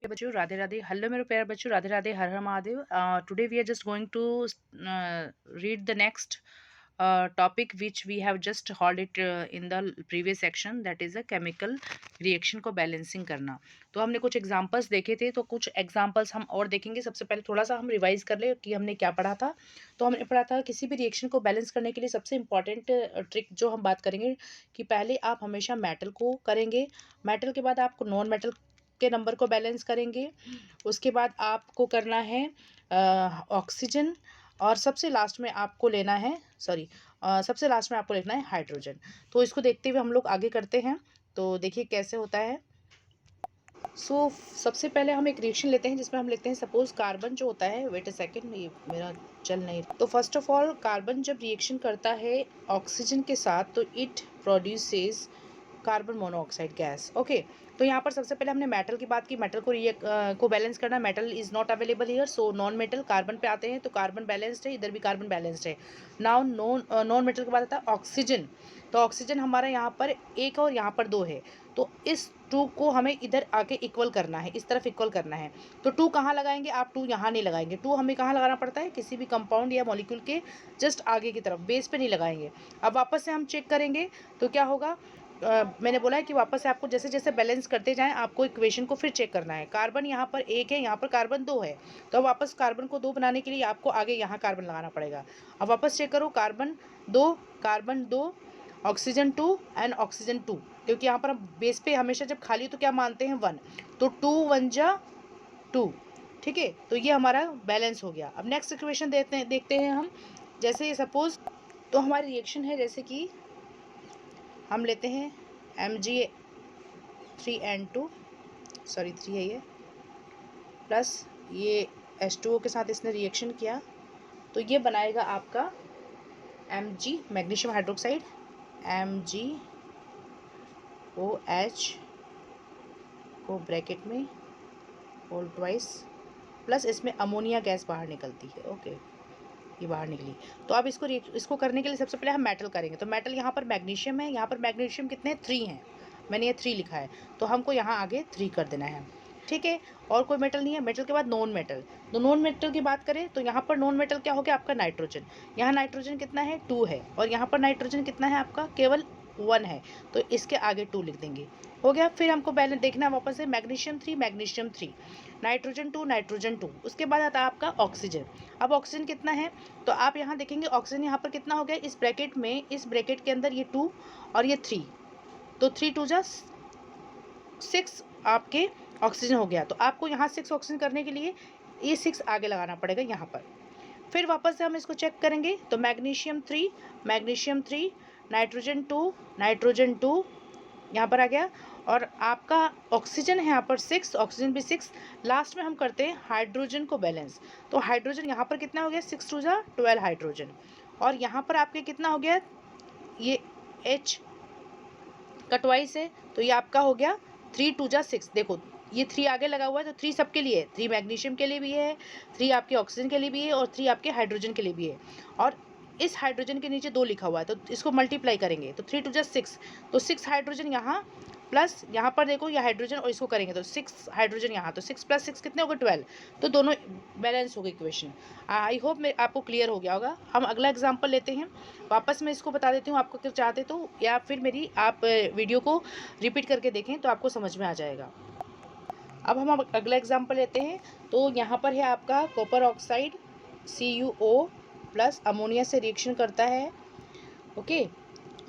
बच्चों राधे राधे। हेलो मेरे प्यारे बच्चों, Radhe Radhe, Har Har Mahadev. Today we are just going to read the next topic which we have just hold it in the previous section, that is a chemical reaction को balancing करना। तो हमने कुछ एग्जांपल्स देखे थे, तो कुछ एग्जांपल्स हम और देखेंगे। सबसे पहले थोड़ा सा हम रिवाइज कर ले कि हमने क्या पढ़ा था। तो हमने पढ़ा था किसी भी रिएक्शन को बैलेंस करने के लिए सबसे इंपॉर्टेंट ट्रिक जो हम बात करेंगे कि पहले आप हमेशा मेटल को करेंगे, मेटल के बाद आपको नॉन मेटल के नंबर को बैलेंस करेंगे, उसके बाद आपको करना है ऑक्सीजन, और सबसे लास्ट में आपको लेना है सबसे लास्ट में आपको लिखना है हाइड्रोजन। तो इसको देखते हुए हम लोग आगे करते हैं। तो देखिए कैसे होता है। सबसे पहले हम एक रिएक्शन लेते हैं जिसमें हम लिखते हैं सपोज कार्बन जो होता है, वेट अ सेकेंड, ये मेरा चल नहीं। तो फर्स्ट ऑफ ऑल कार्बन जब रिएक्शन करता है ऑक्सीजन के साथ तो it produces carbon monoxide gas. Okay, तो यहाँ पर सबसे पहले हमने मेटल की बात की, मेटल को बैलेंस करना। Metal is not available here, so non metal. Carbon पे आते हैं तो कार्बन बैलेंस्ड है, इधर भी कार्बन बैलेंस्ड है। नाउ नॉन मेटल के बाद आता है ऑक्सीजन। तो ऑक्सीजन हमारा यहाँ पर एक और यहाँ पर दो है, तो इस टू को हमें इधर आके इक्वल करना है, इस तरफ इक्वल करना है। तो टू कहाँ लगाएंगे आप? टू यहाँ नहीं लगाएंगे। टू हमें कहाँ लगाना पड़ता है? किसी भी कंपाउंड या मॉलिक्यूल के जस्ट आगे की तरफ, बेस पे नहीं लगाएंगे। अब वापस से हम चेक करेंगे तो क्या होगा। मैंने बोला है कि वापस से आपको जैसे जैसे बैलेंस करते जाएं आपको इक्वेशन को फिर चेक करना है। कार्बन यहाँ पर एक है, यहाँ पर कार्बन दो है, तो अब वापस कार्बन को दो बनाने के लिए आपको आगे यहाँ कार्बन लगाना पड़ेगा। अब वापस चेक करो, कार्बन दो, oxygen two and oxygen two, क्योंकि यहाँ पर हम बेस पे हमेशा जब खाली तो क्या मानते हैं? वन। तो टू वन जा टू, ठीक है। तो ये हमारा बैलेंस हो गया। अब नेक्स्ट इक्वेशन देखते हैं हम। जैसे सपोज तो हमारी रिएक्शन है, जैसे कि हम लेते हैं Mg3N2, सॉरी 3 है ये, प्लस ये H2O के साथ इसने रिएक्शन किया, तो ये बनाएगा आपका Mg मैग्नीशियम हाइड्रोक्साइड, MgOH को ब्रैकेट में होल ट्वाइस, प्लस इसमें अमोनिया गैस बाहर निकलती है। ओके, ये बाहर निकली। तो अब इसको करने के लिए सबसे पहले हम मेटल करेंगे। तो मेटल यहाँ पर मैग्नीशियम है, यहाँ पर मैग्नीशियम कितने? 3 हैं, मैंने ये 3 लिखा है, तो हमको यहाँ आगे 3 कर देना है, ठीक है। और कोई मेटल नहीं है। मेटल के बाद नॉन मेटल। तो नॉन मेटल की बात करें तो यहाँ पर नॉन मेटल क्या हो गया आपका? नाइट्रोजन। यहाँ नाइट्रोजन कितना है? 2 है, और यहाँ पर नाइट्रोजन कितना है आपका? केवल 1 है, तो इसके आगे 2 लिख देंगे, हो गया। फिर हमको बैलेंस देखना है वापस से, मैग्नीशियम 3, नाइट्रोजन 2, उसके बाद आता है आपका ऑक्सीजन। अब ऑक्सीजन कितना है? तो आप यहाँ देखेंगे ऑक्सीजन यहाँ पर कितना हो गया इस ब्रैकेट में, इस ब्रैकेट के अंदर ये 2 और ये 3, तो 3 2 जा 6 आपके ऑक्सीजन हो गया। तो आपको यहाँ 6 ऑक्सीजन करने के लिए ये 6 आगे लगाना पड़ेगा यहाँ पर। फिर वापस से हम इसको चेक करेंगे तो मैग्नीशियम 3, नाइट्रोजन 2 यहाँ पर आ गया, और आपका ऑक्सीजन है यहाँ पर 6, ऑक्सीजन भी 6। लास्ट में हम करते हैं हाइड्रोजन को बैलेंस। तो हाइड्रोजन यहाँ पर कितना हो गया? 6 2 जा 12 हाइड्रोजन, और यहाँ पर आपके कितना हो गया? ये H कटवाइस है, तो ये आपका हो गया 3 2 जा 6। देखो ये 3 आगे लगा हुआ है, तो 3 सबके लिए है, 3 मैग्नीशियम के लिए भी है, 3 आपके ऑक्सीजन के लिए भी है, और 3 आपके हाइड्रोजन के लिए भी है। और इस हाइड्रोजन के नीचे 2 लिखा हुआ है, तो इसको मल्टीप्लाई करेंगे तो 3 2 जा 6, तो 6 हाइड्रोजन यहाँ, प्लस यहाँ पर देखो ये हाइड्रोजन, और इसको करेंगे तो 6 हाइड्रोजन यहाँ, तो 6 + 6 कितने हो गए? 12। तो दोनों बैलेंस हो गई इक्वेशन। आई होप मैं आपको क्लियर हो गया होगा। हम अगला एग्जाम्पल लेते हैं। वापस मैं इसको बता देती हूँ, आपको अगर चाहते तो, या फिर मेरी आप वीडियो को रिपीट करके देखें तो आपको समझ में आ जाएगा। अब हम अगला एग्जाम्पल लेते हैं। तो यहाँ पर है आपका copper oxide CuO plus ammonia से रिएक्शन करता है। ओके,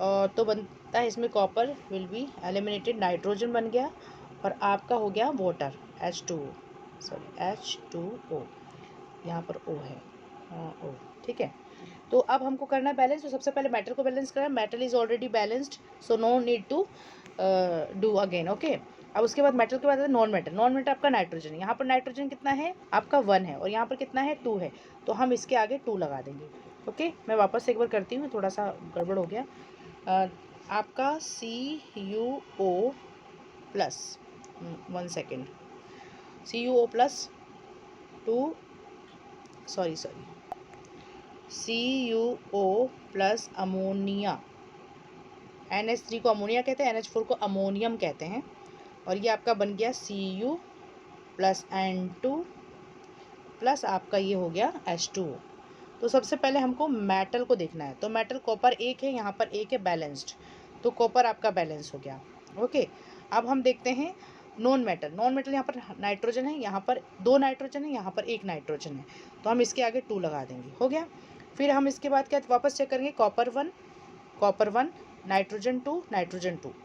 और तो बनता है इसमें copper will be eliminated, nitrogen बन गया, और आपका हो गया वाटर H2O, यहाँ पर O है, O, ठीक है। तो अब हमको करना है बैलेंस। तो सबसे पहले मेटल को बैलेंस करना है। Metal is already balanced, so no need to do again. Okay, अब उसके बाद मेटल के बाद नॉन मेटल। नॉन मेटल आपका नाइट्रोजन, यहाँ पर नाइट्रोजन कितना है आपका? 1 है, और यहाँ पर कितना है? 2 है, तो हम इसके आगे 2 लगा देंगे। ओके, मैं वापस एक बार करती हूँ, थोड़ा सा गड़बड़ हो गया। आपका CuO plus 1 second, CuO plus 2 CuO plus ammonia, NH3 को अमोनिया कहते हैं, NH4 को अमोनियम कहते हैं, और ये आपका बन गया Cu प्लस N2 प्लस आपका ये हो गया H2O। तो सबसे पहले हमको मेटल को देखना है। तो मेटल कॉपर एक है, यहाँ पर एक है बैलेंस्ड, तो कॉपर आपका बैलेंस हो गया। ओके, अब हम देखते हैं नॉन मेटल। नॉन मेटल यहाँ पर नाइट्रोजन है, यहाँ पर 2 नाइट्रोजन है, यहाँ पर 1 नाइट्रोजन है, तो हम इसके आगे 2 लगा देंगे, हो गया। फिर हम इसके बाद क्या वापस चेक करेंगे, कॉपर 1 नाइट्रोजन 2,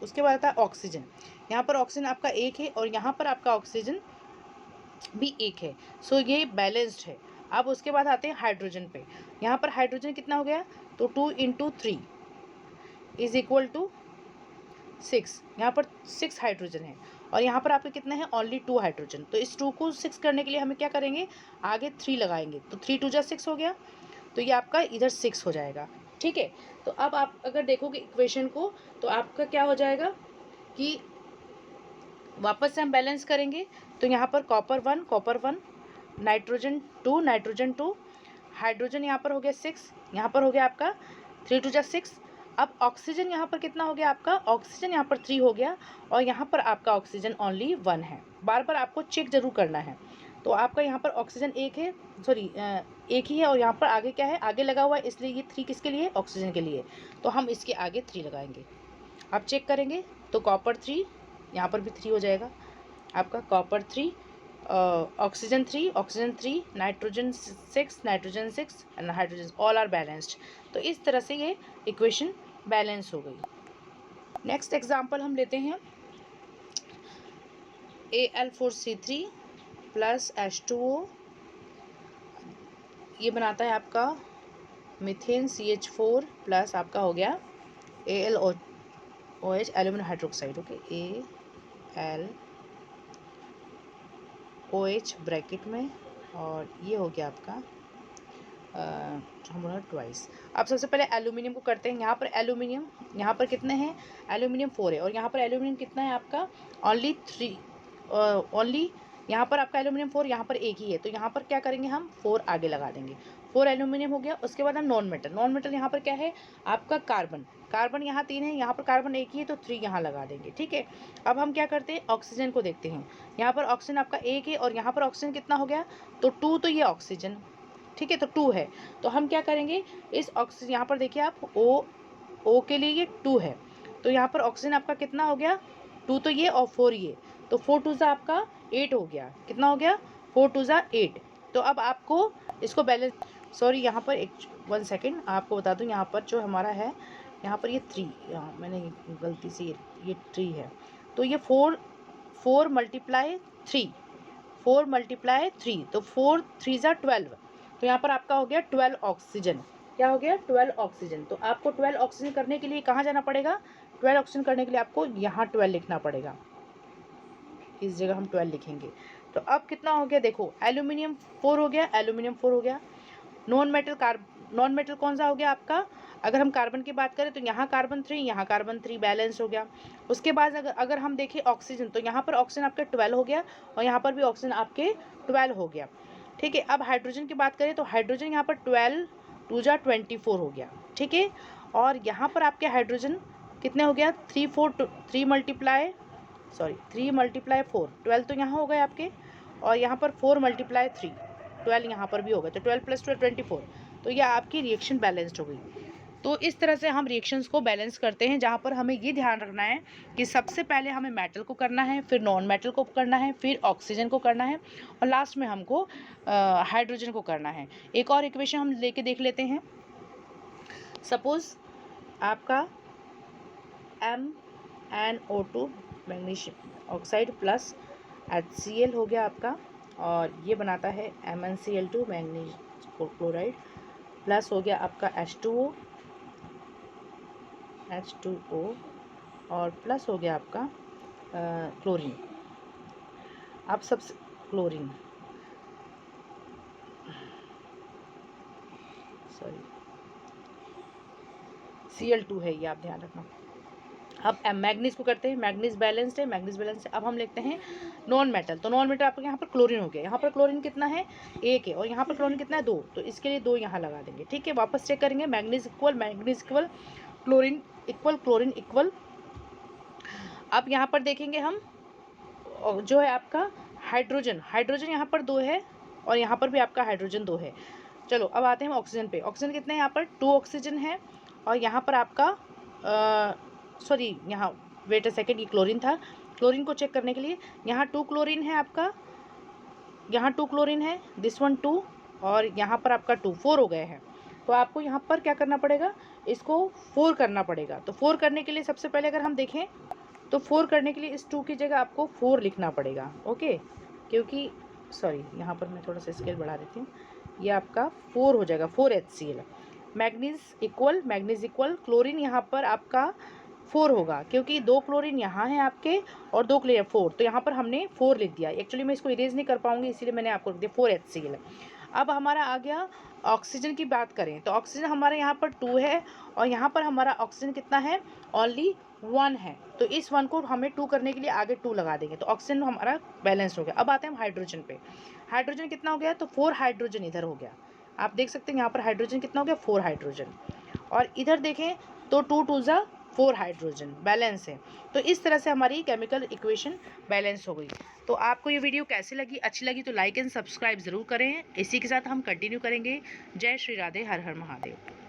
उसके बाद आता है ऑक्सीजन। यहाँ पर ऑक्सीजन आपका एक है और यहाँ पर आपका ऑक्सीजन भी एक है, सो ये बैलेंस्ड है। अब उसके बाद आते हैं हाइड्रोजन पे। यहाँ पर हाइड्रोजन कितना हो गया, तो 2 × 3 इज इक्वल टू 6। यहाँ पर 6 हाइड्रोजन है और यहाँ पर आपके कितने हैं, ओनली 2 हाइड्रोजन। तो इस 2 को 6 करने के लिए हमें क्या करेंगे, आगे 3 लगाएंगे, तो 3 × 2 = 6 हो गया, तो ये आपका इधर 6 हो जाएगा। ठीक है, तो अब आप अगर देखोगे इक्वेशन को तो आपका क्या हो जाएगा कि वापस से हम बैलेंस करेंगे। तो यहाँ पर कॉपर 1 नाइट्रोजन 2 हाइड्रोजन यहाँ पर हो गया 6, यहाँ पर हो गया आपका 3 × 2 = 6। अब ऑक्सीजन यहाँ पर कितना हो गया आपका, ऑक्सीजन यहाँ पर 3 हो गया और यहाँ पर आपका ऑक्सीजन ओनली 1 है। बार बार आपको चेक जरूर करना है। तो आपका यहाँ पर ऑक्सीजन एक है, सॉरी एक ही है और यहाँ पर आगे क्या है, आगे लगा हुआ है, इसलिए ये 3 किसके लिए, ऑक्सीजन के लिए, तो हम इसके आगे 3 लगाएंगे। आप चेक करेंगे तो कॉपर 3, यहाँ पर भी 3 हो जाएगा आपका, copper 3 oxygen 3 nitrogen 6 and hydrogen all are balanced. तो इस तरह से ये इक्वेशन बैलेंस हो गई। नेक्स्ट एग्जांपल हम लेते हैं Al4C3 प्लस H2O, ये बनाता है आपका मीथेन CH4 प्लस आपका हो गया AlOH aluminium hydroxide. Okay, AlOH bracket में और ये हो गया आपका हम बोला ट्वाइस। अब सबसे पहले एल्यूमिनियम को करते हैं। यहाँ पर एल्यूमिनियम, यहाँ पर कितने हैं, एल्यूमिनियम 4 है और यहाँ पर एल्यूमिनियम कितना है आपका, ओनली 3, ओनली यहाँ पर आपका एल्यूमिनियम 4, यहाँ पर एक ही है, तो यहाँ पर क्या करेंगे हम 4 आगे लगा देंगे। 4 एल्यूमिनियम हो गया। उसके बाद हम नॉन मेटल यहाँ पर क्या है आपका कार्बन यहाँ 3 है, यहाँ पर कार्बन एक ही है, तो 3 यहाँ लगा देंगे। ठीक है, अब हम क्या करते हैं, ऑक्सीजन को देखते हैं। यहाँ पर ऑक्सीजन आपका एक है और यहाँ पर ऑक्सीजन कितना हो गया, तो 2, तो ये ऑक्सीजन, ठीक है, तो 2 है। तो हम क्या करेंगे, इस ऑक्सीजन यहाँ पर देखिए आप O के लिए ये 2 है, तो यहाँ पर ऑक्सीजन आपका कितना हो गया, 2 तो ये और 4 ये, तो 4 × 2 = आपका 8 हो गया। कितना हो गया, 4 × 2 = 8। तो अब आपको इसको बैलेंस, सॉरी यहाँ पर 1 सेकेंड आपको बता दूँ, यहाँ पर जो हमारा है, यहाँ पर ये 3, यहाँ मैंने गलती से ये 3 है, तो ये 4 × 3, तो 4 × 3 = 12। तो यहाँ पर आपका हो गया 12 ऑक्सीजन। क्या हो गया, 12 ऑक्सीजन। तो आपको 12 ऑक्सीजन करने के लिए कहाँ जाना पड़ेगा, 12 ऑक्सीजन करने के लिए आपको यहाँ 12 लिखना पड़ेगा, इस जगह हम 12 लिखेंगे। तो अब कितना हो गया, देखो एल्यूमिनियम 4 हो गया, नॉन मेटल कौन सा हो गया आपका, अगर हम कार्बन की बात करें तो यहाँ कार्बन 3, यहाँ कार्बन 3 बैलेंस हो गया। उसके बाद अगर हम देखें ऑक्सीजन, तो यहाँ पर ऑक्सीजन आपके 12 हो गया और यहाँ पर भी ऑक्सीजन आपके 12 हो गया। ठीक है, अब हाइड्रोजन की बात करें तो हाइड्रोजन यहाँ पर 12 × 2 = 24 हो गया। ठीक है, और यहाँ पर आपके हाइड्रोजन कितने हो गया, 3 × 4 12 तो यहाँ हो गए आपके, और यहाँ पर 4 × 3 12 यहाँ पर भी हो गए, तो 12 + 12 24। तो यह आपकी रिएक्शन बैलेंस्ड हो गई। तो इस तरह से हम रिएक्शंस को बैलेंस करते हैं, जहाँ पर हमें ये ध्यान रखना है कि सबसे पहले हमें मेटल को करना है, फिर नॉन मेटल को करना है, फिर ऑक्सीजन को करना है और लास्ट में हमको हाइड्रोजन को करना है। एक और इक्वेशन हम लेके देख लेते हैं। सपोज आपका MnO2 magnesium oxide plus HCl हो गया आपका, और ये बनाता है MnCl2 मैग्नीशियम क्लोराइड, प्लस हो गया आपका H2O और प्लस हो गया आपका क्लोरीन। आप सबसे क्लोरीन, सॉरी Cl2 है, ये आप ध्यान रखना। अब मैग्नीज को करते हैं, मैग्नीज बैलेंस्ड है। अब हम लिखते हैं नॉन मेटल, तो नॉन मेटल आपका यहाँ पर क्लोरीन हो गया, यहाँ पर क्लोरीन कितना है 1 है और यहाँ पर क्लोरीन कितना है 2, तो इसके लिए 2 यहाँ लगा देंगे। ठीक है, वापस चेक करेंगे, मैग्नीज इक्वल क्लोरीन इक्वल। अब यहाँ पर देखेंगे हम जो है आपका हाइड्रोजन, हाइड्रोजन यहाँ पर 2 है और यहाँ पर भी आपका हाइड्रोजन 2 है। चलो अब आते हैं ऑक्सीजन पे। ऑक्सीजन कितने हैं यहाँ पर? 2 ऑक्सीजन है और यहाँ पर आपका सॉरी यहाँ वेट अ सेकेंड, ये क्लोरीन था। क्लोरीन को चेक करने के लिए यहाँ 2 क्लोरीन है आपका, यहाँ 2 क्लोरीन है, दिस वन 2 और यहाँ पर आपका 2, 4 हो गए हैं। तो आपको यहाँ पर क्या करना पड़ेगा, इसको 4 करना पड़ेगा। तो 4 करने के लिए सबसे पहले अगर हम देखें तो 4 करने के लिए इस 2 की जगह आपको 4 लिखना पड़ेगा, ओके। क्योंकि सॉरी यहाँ पर मैं थोड़ा सा स्केल बढ़ा देती हूँ, ये आपका 4 हो जाएगा, 4 HCl। मैग्नीज इक्वल क्लोरीन यहाँ पर आपका 4 होगा, क्योंकि 2 क्लोरीन यहाँ है आपके और 2 क्लोरीन 4, तो यहाँ पर हमने 4 लिख दिया। एक्चुअली मैं इसको इरेज नहीं कर पाऊंगी, इसीलिए मैंने आपको लिख दिया 4 HCl। अब हमारा आ गया ऑक्सीजन की बात करें तो ऑक्सीजन हमारे यहाँ पर 2 है और यहाँ पर हमारा ऑक्सीजन कितना है, ओनली 1 है। तो इस 1 को हमें 2 करने के लिए आगे 2 लगा देंगे, तो ऑक्सीजन हमारा बैलेंस हो गया। अब आते हैं हम हाइड्रोजन पे। हाइड्रोजन कितना हो गया, तो 4 हाइड्रोजन इधर हो गया। आप देख सकते हैं यहाँ पर हाइड्रोजन कितना हो गया, 4 हाइड्रोजन। और इधर देखें तो 2 2 ज़ा 4 हाइड्रोजन बैलेंस है। तो इस तरह से हमारी केमिकल इक्वेशन बैलेंस हो गई। तो आपको ये वीडियो कैसी लगी, अच्छी लगी तो लाइक एंड सब्सक्राइब ज़रूर करें। इसी के साथ हम कंटिन्यू करेंगे। जय श्री राधे, हर हर महादेव।